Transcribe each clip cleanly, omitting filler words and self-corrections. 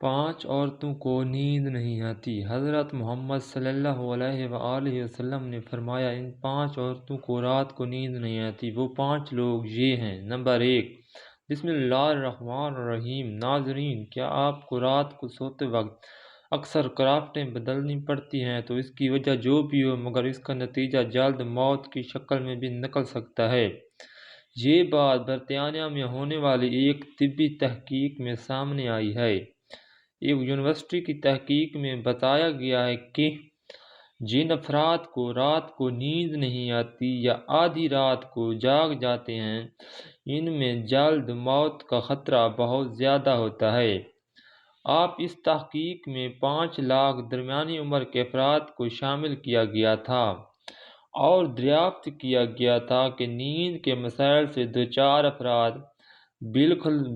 5 عورتوں کو نیند نہیں آتی۔ حضرت محمد صلی اللہ علیہ وآلہ وسلم نے فرمایا، ان 5 عورتوں کو رات کو نیند نہیں آتی۔ وہ 5 لوگ یہ ہیں۔ نمبر 1، بسم اللہ الرحمن الرحیم۔ ناظرین، کیا آپ کو رات کو سوتے وقت اکثر کرافٹیں بدلنی پڑتی ہیں؟ تو اس کی وجہ جو بھی ہو، مگر اس کا نتیجہ جلد موت کی شکل میں بھی نکل سکتا ہے۔ یہ بات برطانیہ میں ہونے والی ایک طبی تحقیق میں سامنے آئی ہے۔ ایک یونیورسٹی کی تحقیق میں بتایا گیا ہے کہ جن افراد کو رات کو نیند نہیں آتی یا آدھی رات کو جاگ جاتے ہیں، ان میں جلد موت کا خطرہ بہت زیادہ ہوتا ہے۔ آپ اس تحقیق میں 5 لاکھ درمیانی عمر کے افراد کو شامل کیا گیا تھا اور دریافت کیا گیا تھا کہ نیند کے مسائل سے دوچار افراد،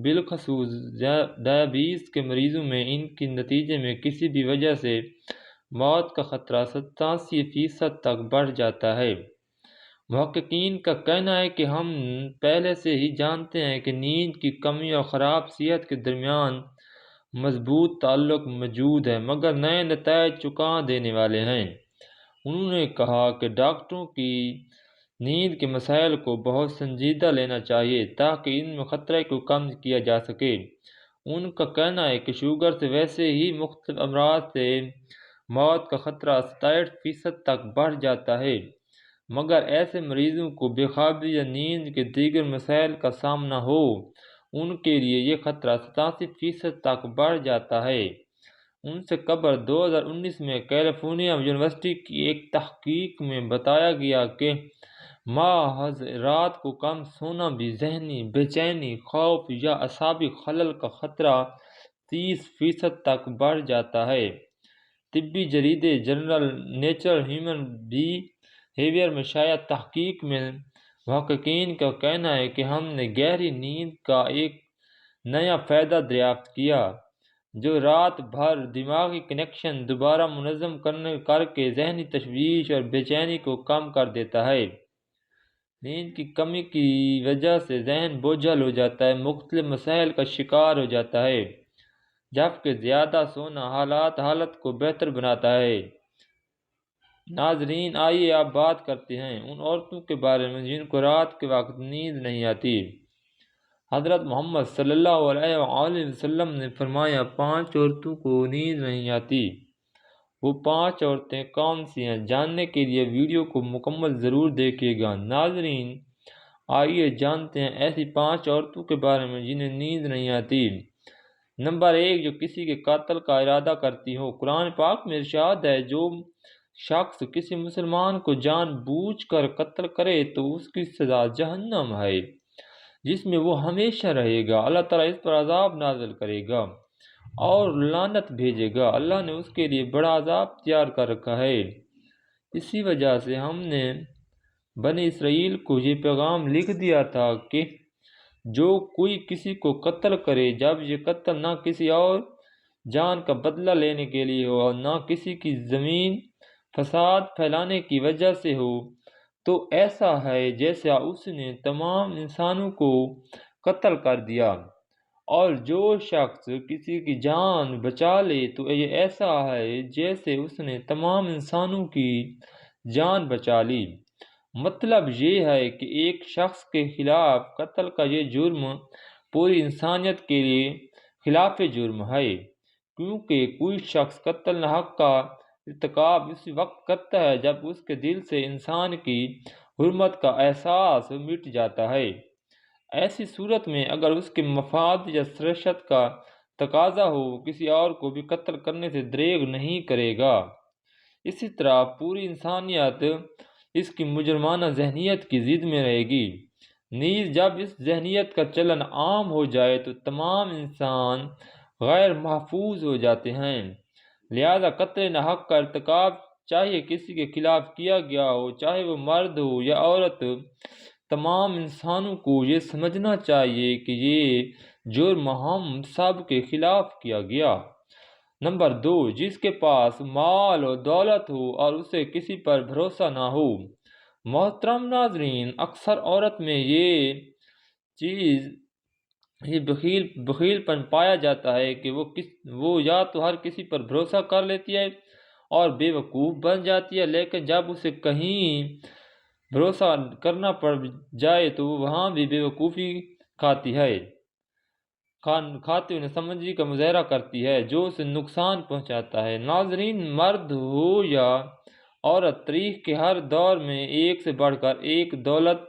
بالخصوص ذیابیطس کے مریضوں میں، ان کے نتیجے میں کسی بھی وجہ سے موت کا خطرہ 87% تک بڑھ جاتا ہے۔ محققین کا کہنا ہے کہ ہم پہلے سے ہی جانتے ہیں کہ نیند کی کمی اور خراب صحت کے درمیان مضبوط تعلق موجود ہے، مگر نئے نتائج چونکا دینے والے ہیں۔ انہوں نے کہا کہ ڈاکٹروں کی نیند کے مسائل کو بہت سنجیدہ لینا چاہیے تاکہ ان میں خطرے کو کم کیا جا سکے۔ ان کا کہنا ہے کہ شوگر سے ویسے ہی مختلف امراض سے موت کا خطرہ 67% تک بڑھ جاتا ہے، مگر ایسے مریضوں کو بے خوابی یا نیند کے دیگر مسائل کا سامنا ہو، ان کے لیے یہ خطرہ 87% تک بڑھ جاتا ہے۔ ان سے قبل 2019 میں کیلیفورنیا یونیورسٹی کی ایک تحقیق میں بتایا گیا کہ محض رات کو کم سونا بھی ذہنی بے چینی، خوف یا اعصابی خلل کا خطرہ 30% تک بڑھ جاتا ہے۔ طبی جریدے جرنل نیچر ہیومن بیہیویئر میں شائع تحقیق میں محققین کا کہنا ہے کہ ہم نے گہری نیند کا ایک نیا فائدہ دریافت کیا جو رات بھر دماغی کنیکشن دوبارہ منظم کر کے ذہنی تشویش اور بے چینی کو کم کر دیتا ہے۔ نیند کی کمی کی وجہ سے ذہن بوجھل ہو جاتا ہے، مختلف مسائل کا شکار ہو جاتا ہے، جبکہ زیادہ سونا حالت کو بہتر بناتا ہے۔ ناظرین، آئیے اب بات کرتے ہیں ان عورتوں کے بارے میں جن کو رات کے وقت نیند نہیں آتی۔ حضرت محمد صلی اللہ علیہ وآلہ وسلم نے فرمایا، 5 عورتوں کو نیند نہیں آتی۔ وہ 5 عورتیں کون سی ہیں؟ جاننے کے لیے ویڈیو کو مکمل ضرور دیکھیے گا۔ ناظرین، آئیے جانتے ہیں ایسی 5 عورتوں کے بارے میں جنہیں نیند نہیں آتی۔ نمبر 1، جو کسی کے قتل کا ارادہ کرتی ہو۔ قرآن پاک میں ارشاد ہے، جو شخص کسی مسلمان کو جان بوجھ کر قتل کرے تو اس کی سزا جہنم ہے، جس میں وہ ہمیشہ رہے گا۔ اللہ تعالیٰ اس پر عذاب نازل کرے گا اور لعنت بھیجے گا۔ اللہ نے اس کے لیے بڑا عذاب تیار کر رکھا ہے۔ اسی وجہ سے ہم نے بنی اسرائیل کو یہ پیغام لکھ دیا تھا کہ جو کوئی کسی کو قتل کرے، جب یہ قتل نہ کسی اور جان کا بدلہ لینے کے لیے ہو اور نہ کسی کی زمین فساد پھیلانے کی وجہ سے ہو، تو ایسا ہے جیسا اس نے تمام انسانوں کو قتل کر دیا، اور جو شخص کسی کی جان بچا لے تو یہ ایسا ہے جیسے اس نے تمام انسانوں کی جان بچا لی۔ مطلب یہ ہے کہ ایک شخص کے خلاف قتل کا یہ جرم پوری انسانیت کے لیے خلاف جرم ہے، کیونکہ کوئی شخص قتل حق کا ارتکاب اس وقت کرتا ہے جب اس کے دل سے انسان کی حرمت کا احساس مٹ جاتا ہے۔ ایسی صورت میں اگر اس کے مفاد یا سرشت کا تقاضا ہو، کسی اور کو بھی قتل کرنے سے دریغ نہیں کرے گا۔ اسی طرح پوری انسانیت اس کی مجرمانہ ذہنیت کی زد میں رہے گی۔ نیز جب اس ذہنیت کا چلن عام ہو جائے تو تمام انسان غیر محفوظ ہو جاتے ہیں۔ لہذا قتل حق کا ارتکاب چاہے کسی کے خلاف کیا گیا ہو، چاہے وہ مرد ہو یا عورت، تمام انسانوں کو یہ سمجھنا چاہیے کہ یہ جرم ہم سب کے خلاف کیا گیا۔ نمبر 2، جس کے پاس مال و دولت ہو اور اسے کسی پر بھروسہ نہ ہو۔ محترم ناظرین، اکثر عورت میں یہ چیز یہ بخیل پن پایا جاتا ہے کہ وہ یا تو ہر کسی پر بھروسہ کر لیتی ہے اور بے وقوف بن جاتی ہے، لیکن جب اسے کہیں بھروسہ کرنا پڑ جائے تو وہ وہاں بھی بے وقوفی کھاتی ہے، کھاتے ہوئے ناسمجھی کا مظاہرہ کرتی ہے جو اسے نقصان پہنچاتا ہے۔ ناظرین، مرد ہو یا عورت، تاریخ کے ہر دور میں ایک سے بڑھ کر ایک دولت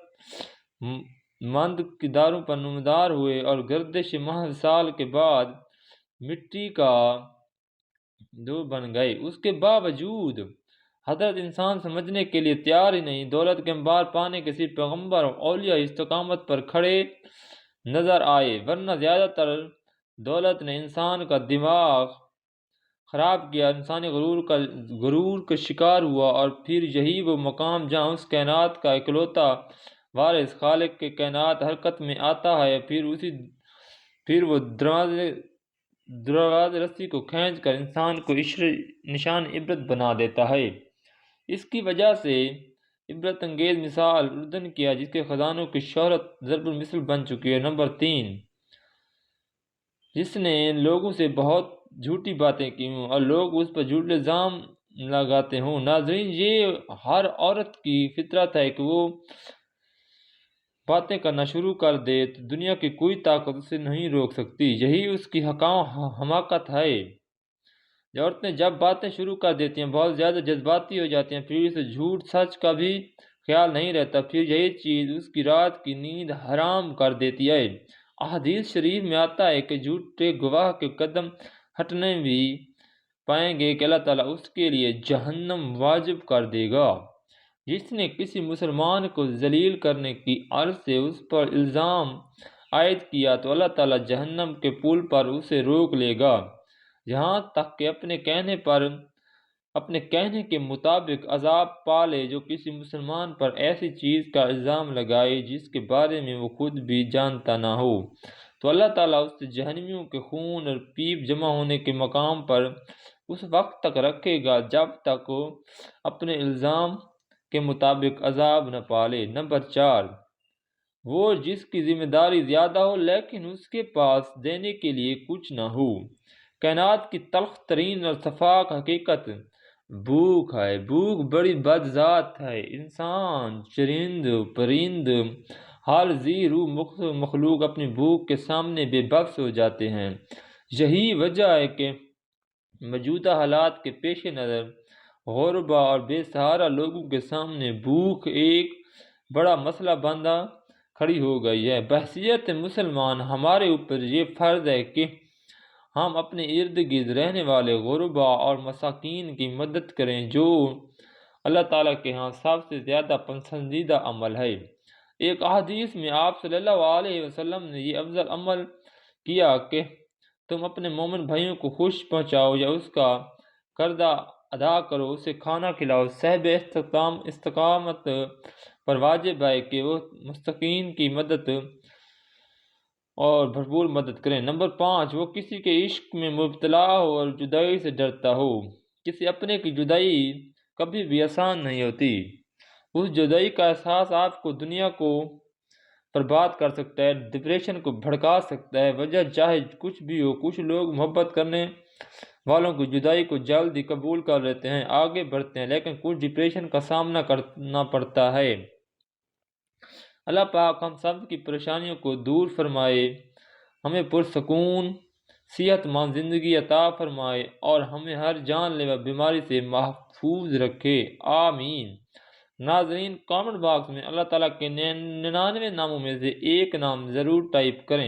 مند کرداروں پر نمودار ہوئے اور گردش محض سال کے بعد مٹی کا دو بن گئے۔ اس کے باوجود حضرت انسان سمجھنے کے لیے تیار ہی نہیں، دولت کے انبار پانے کے صرف پیغمبر اور اولیاء استقامت پر کھڑے نظر آئے، ورنہ زیادہ تر دولت نے انسان کا دماغ خراب کیا، انسانی غرور کا شکار ہوا، اور پھر یہی وہ مقام جہاں اس کائنات کا اکلوتا وارث خالق کے کائنات حرکت میں آتا ہے، پھر وہ دروازے رسی کو کھینچ کر انسان کو نشان عبرت بنا دیتا ہے۔ اس کی وجہ سے عبرت انگیز مثال اردن کیا، جس کے خزانوں کی شہرت ضرب المثل بن چکی ہے۔ نمبر 3، جس نے لوگوں سے بہت جھوٹی باتیں کی ہوں اور لوگ اس پر جھوٹے الزام لگاتے ہوں۔ ناظرین، یہ ہر عورت کی فطرت ہے کہ وہ باتیں کرنا شروع کر دے تو دنیا کی کوئی طاقت اسے نہیں روک سکتی، یہی اس کی حماقت ہے۔ عورتیں جب باتیں شروع کر دیتی ہیں بہت زیادہ جذباتی ہو جاتی ہیں، پھر اسے جھوٹ سچ کا بھی خیال نہیں رہتا، پھر یہی چیز اس کی رات کی نیند حرام کر دیتی ہے۔ احادیث شریف میں آتا ہے کہ جھوٹے گواہ کے قدم ہٹنے بھی پائیں گے کہ اللہ تعالیٰ اس کے لیے جہنم واجب کر دے گا۔ جس نے کسی مسلمان کو ذلیل کرنے کی عرض سے اس پر الزام عائد کیا تو اللہ تعالیٰ جہنم کے پل پر اسے روک لے گا، یہاں تک کہ اپنے کہنے کے مطابق عذاب پالے جو کسی مسلمان پر ایسی چیز کا الزام لگائے جس کے بارے میں وہ خود بھی جانتا نہ ہو، تو اللہ تعالیٰ اس سے جہنمیوں کے خون اور پیپ جمع ہونے کے مقام پر اس وقت تک رکھے گا جب تک وہ اپنے الزام کے مطابق عذاب نہ پالے۔ نمبر 4، وہ جس کی ذمہ داری زیادہ ہو لیکن اس کے پاس دینے کے لیے کچھ نہ ہو۔ کائنات کی تلخ ترین اور شفاف حقیقت بھوک ہے۔ بھوک بڑی بد ذات ہے۔ انسان، چرند، پرند، ہر ذی روح مخلوق اپنی بھوک کے سامنے بے بس ہو جاتے ہیں۔ یہی وجہ ہے کہ موجودہ حالات کے پیش نظر غربا اور بے سہارا لوگوں کے سامنے بھوک ایک بڑا مسئلہ بندہ کھڑی ہو گئی ہے۔ بحیثیت مسلمان ہمارے اوپر یہ فرض ہے کہ ہم اپنے ارد گرد رہنے والے غربا اور مساکین کی مدد کریں، جو اللہ تعالیٰ کے ہاں سب سے زیادہ پسندیدہ عمل ہے۔ ایک حدیث میں آپ صلی اللہ علیہ وسلم نے یہ افضل عمل کیا کہ تم اپنے مومن بھائیوں کو خوش پہنچاؤ یا اس کا قرضہ ادا کرو، اسے کھانا کھلاؤ۔ صاحب استقامت پر واجب ہے کہ وہ مستحقین کی مدد اور بھرپور مدد کریں۔ نمبر 5، وہ کسی کے عشق میں مبتلا ہو اور جدائی سے ڈرتا ہو۔ کسی اپنے کی جدائی کبھی بھی آسان نہیں ہوتی۔ اس جدائی کا احساس آپ کو دنیا کو برباد کر سکتا ہے، ڈپریشن کو بھڑکا سکتا ہے۔ وجہ چاہے کچھ بھی ہو، کچھ لوگ محبت کرنے والوں کی جدائی کو جلد ہی قبول کر لیتے ہیں، آگے بڑھتے ہیں، لیکن کچھ ڈپریشن کا سامنا کرنا پڑتا ہے۔ اللہ پاک ہم سب کی پریشانیوں کو دور فرمائے، ہمیں پرسکون صحت مند زندگی عطا فرمائے اور ہمیں ہر جان لیوا بیماری سے محفوظ رکھے، آمین۔ ناظرین، کامنٹ باکس میں اللہ تعالیٰ کے 99 ناموں میں سے ایک نام ضرور ٹائپ کریں۔